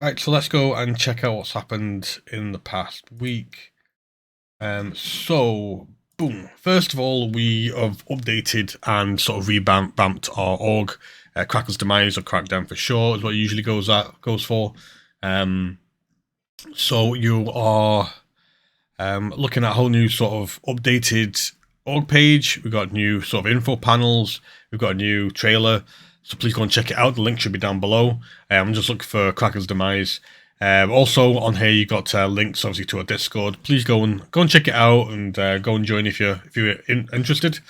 Right, so let's go and check out what's happened in the past week. Boom. First of all, we have updated and sort of revamped our org. Cracker's Demise, or Crackdown for short, is what it usually goes for. So you are looking at a whole new sort of updated org page. We've got new sort of info panels. We've got a new trailer. So please go and check it out. The link should be down below. I'm just looking for Cracker's Demise. Also on here you got links obviously to our Discord. Please go and check it out and go and join if you're interested.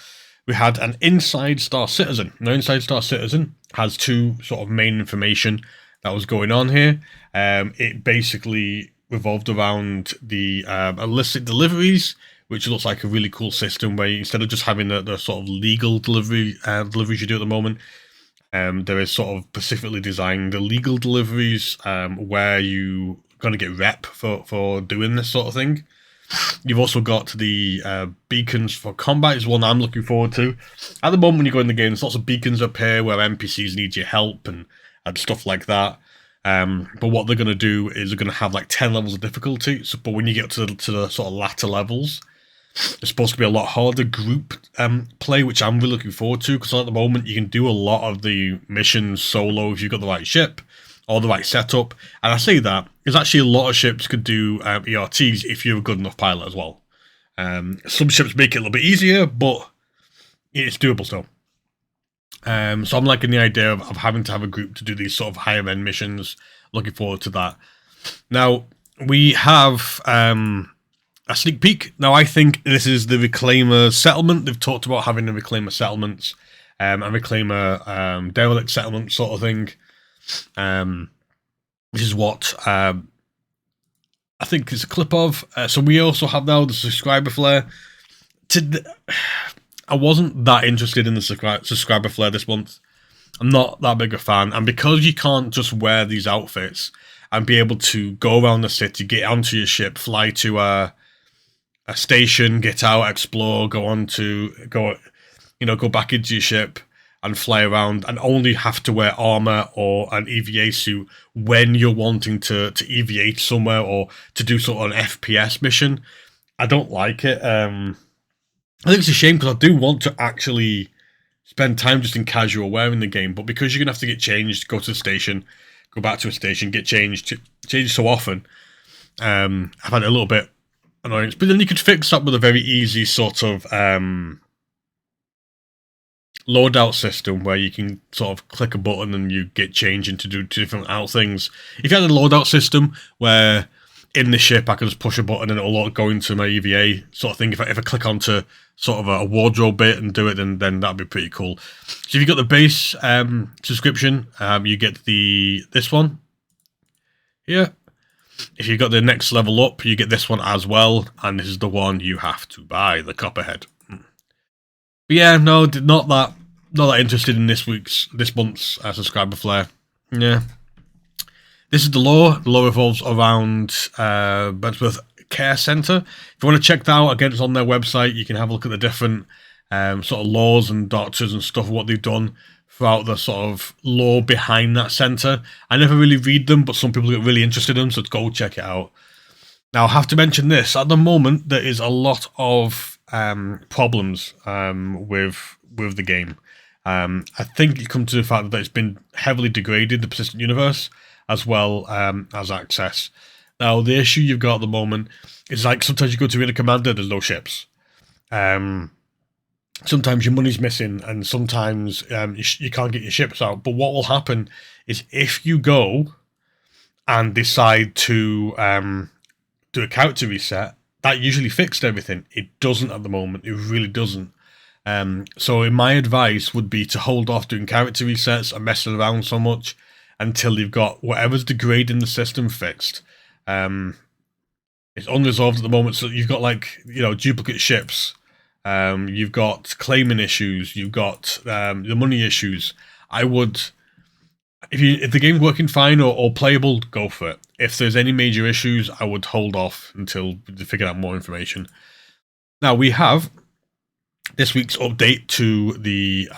We had an Inside Star Citizen. Now Inside Star Citizen has two sort of main information that was going on here. It basically revolved around the illicit deliveries, which looks like a really cool system where instead of just having the sort of legal deliveries you do at the moment, there is sort of specifically designed the legal deliveries where you're going to get rep for doing this sort of thing. You've also got the beacons for combat is one I'm looking forward to. At the moment when you go in the game, there's lots of beacons up here where NPCs need your help and stuff like that. But what they're going to do is they're going to have like 10 levels of difficulty. So, but when you get to the sort of latter levels, it's supposed to be a lot harder group play, which I'm really looking forward to, because at the moment you can do a lot of the missions solo if you've got the right ship or the right setup. And I say that there's actually a lot of ships could do ERTs if you're a good enough pilot as well. Some ships make it a little bit easier, but it's doable still. So I'm liking the idea of having to have a group to do these sort of higher end missions. Looking forward to that. Now we have a sneak peek. Now I think this is the Reclaimer settlement. They've talked about having the Reclaimer settlements, and Reclaimer derelict settlement sort of thing. This is what I think is a clip of. So we also have now the subscriber flare. I wasn't that interested in the subscriber flare this month. I'm not that big a fan. And because you can't just wear these outfits and be able to go around the city, get onto your ship, fly to a station, get out, explore, go back into your ship and fly around and only have to wear armor or an EVA suit when you're wanting to EVA somewhere or to do sort of an FPS mission. I don't like it. I think it's a shame because I do want to actually spend time just in casual wear in the game, but because you're going to have to get changed, go to the station, go back to a station, get changed so often, I've had it a little bit annoying. But then you could fix that with a very easy sort of loadout system where you can sort of click a button and you get changed into do two different out things. If you had a loadout system where in the ship I can just push a button and it'll go into my EVA sort of thing. If I click onto sort of a wardrobe bit and do it, then that'd be pretty cool. So if you got the base subscription, you get this one here. If you got the next level up, you get this one as well, and this is the one you have to buy, the Copperhead. But yeah, no, not that interested in this month's subscriber flare. Yeah. This is the lore. The lore revolves around Bedsworth Care Centre. If you want to check that out, again, it's on their website. You can have a look at the different sort of laws and doctors and stuff, what they've done throughout the sort of lore behind that centre. I never really read them, but some people get really interested in them, so go check it out. Now, I have to mention this. At the moment, there is a lot of problems with the game. I think it comes to the fact that it's been heavily degraded, the persistent universe, as well as access. Now, the issue you've got at the moment is like sometimes you go to Arena Commander, there's no ships. Sometimes your money's missing, and sometimes you can't get your ships out. But what will happen is if you go and decide to do a character reset, that usually fixed everything. It doesn't at the moment. It really doesn't. So my advice would be to hold off doing character resets and messing around so much until you've got whatever's degrading the system fixed. It's unresolved at the moment, so you've got duplicate ships. You've got claiming issues. You've got the money issues. I would, if the game's working fine or playable, go for it. If there's any major issues, I would hold off until they figure out more information. Now we have this week's update to the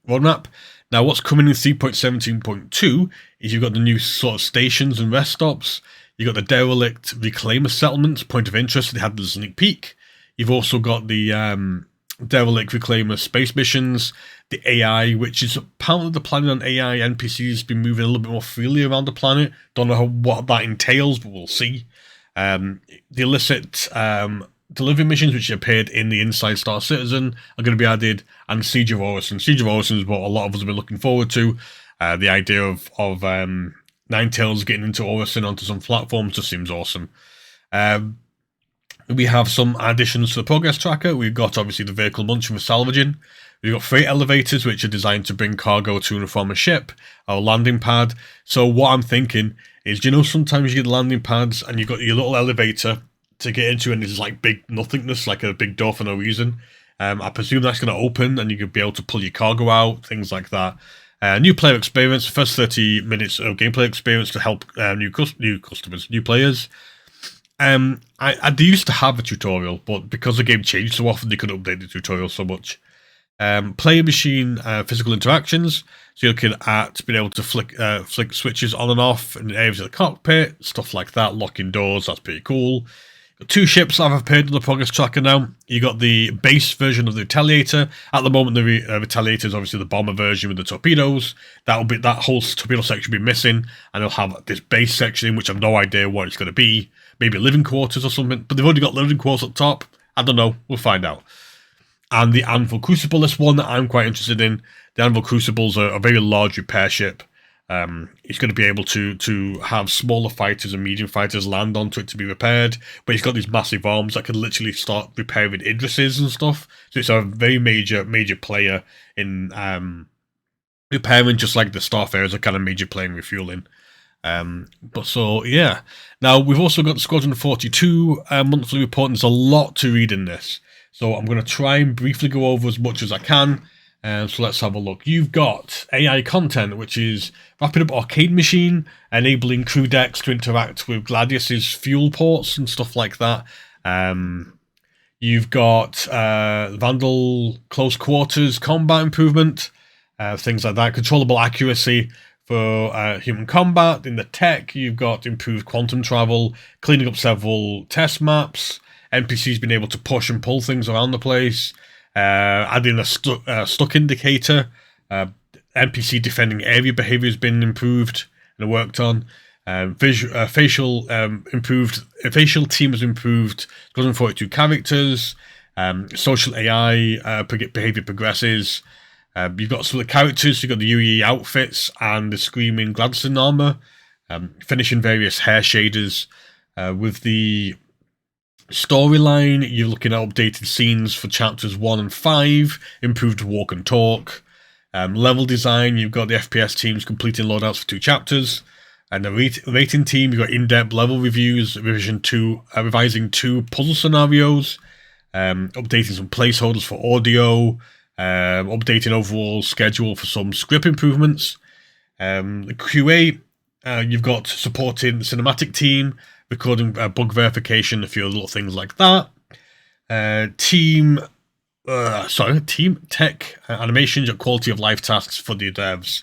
roadmap. Now, what's coming in 3.17.2 is you've got the new sort of stations and rest stops. You've got the derelict reclaimer settlements, point of interest. They had the sneak peek. You've also got the derelict reclaimer space missions, the AI, which is apparently the planning on AI NPCs been moving a little bit more freely around the planet. Don't know what that entails, but we'll see. The illicit delivery missions, which appeared in the Inside Star Citizen, are going to be added, and Siege of Orison. Siege of Orison is what a lot of us have been looking forward to. The idea of Ninetales getting into Orison onto some platforms just seems awesome. We have some additions to the progress tracker. We've got obviously the vehicle munching for salvaging. We've got freight elevators, which are designed to bring cargo to and from a ship, or landing pad. So what I'm thinking is, sometimes you get the landing pads and you've got your little elevator to get into, and there's like big nothingness, like a big door for no reason. I presume that's going to open and you could be able to pull your cargo out, things like that. New player experience, the first 30 minutes of gameplay experience to help new customers, new players. I used to have a tutorial, but because the game changed so often, they couldn't update the tutorial so much. Player machine physical interactions, so you're looking at being able to flick switches on and off in areas of the cockpit, stuff like that, locking doors, that's pretty cool. Got 2 ships that have appeared on the progress tracker now. You got the base version of the Retaliator. At the moment, the Retaliator is obviously the bomber version with the torpedoes. That whole torpedo section will be missing, and they'll have this base section, which I've no idea what it's going to be. Maybe living quarters or something, but they've already got living quarters up top. I don't know. We'll find out. And the Anvil Crucible is one that I'm quite interested in. The Anvil Crucibles are a very large repair ship. It's going to be able to have smaller fighters and medium fighters land onto it to be repaired, but it's got these massive arms that can literally start repairing Idrises and stuff. So it's a very major player in repairing, just like the Starfarer is a kind of major player in refueling. But so, yeah. Now, we've also got the Squadron 42 monthly report, and there's a lot to read in this. So I'm going to try and briefly go over as much as I can. So let's have a look. You've got AI content, which is Rapid Up Arcade Machine, enabling crew decks to interact with Gladius's fuel ports and stuff like that. You've got Vandal Close Quarters combat improvement, things like that. Controllable accuracy for human combat. In the tech, you've got improved quantum travel, cleaning up several test maps, NPCs being able to push and pull things around the place, adding a stuck indicator, NPC defending area behavior has been improved and worked on. Facial team has improved. 42 characters. Social AI behavior progresses. You've got some of the characters. You've got the UE outfits and the Screaming Gladstone armor. Finishing various hair shaders. With the storyline, you're looking at updated scenes for chapters 1 and 5, improved walk and talk. Level design, you've got the FPS teams completing loadouts for 2 chapters. And the rating team, you've got in-depth level reviews, revising 2 puzzle scenarios, updating some placeholders for audio, updating overall schedule for some script improvements. The QA, you've got supporting the cinematic team, recording bug verification, a few little things like that. Team tech animations or quality of life tasks for the devs,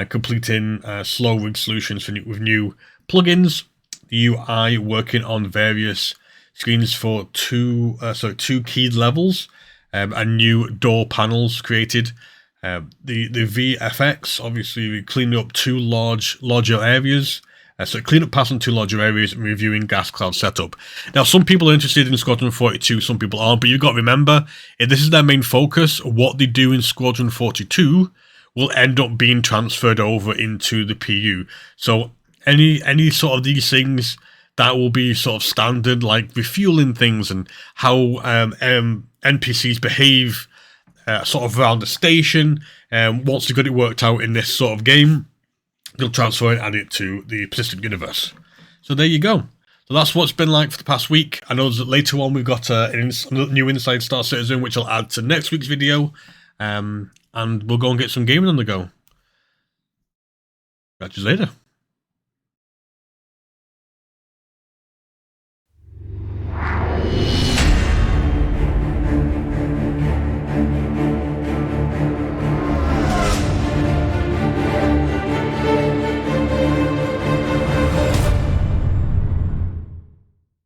completing slow rig solutions with new plugins. The UI working on various screens for 2 keyed levels, and new door panels created. The VFX, obviously, we cleaned up 2 larger areas. So clean up pass on 2 larger areas and reviewing gas cloud setup. Now, some people are interested in Squadron 42, some people aren't, but you've got to remember, if this is their main focus, what they do in Squadron 42 will end up being transferred over into the PU. So any sort of these things that will be sort of standard, like refueling things and how NPCs behave sort of around the station, once they've got it worked out in this sort of game, they'll transfer it and add it to the persistent universe. So there you go. So that's what's been like for the past week. I know that later on we've got a new Inside Star Citizen, which I'll add to next week's video. And we'll go and get some gaming on the go. Catch you later.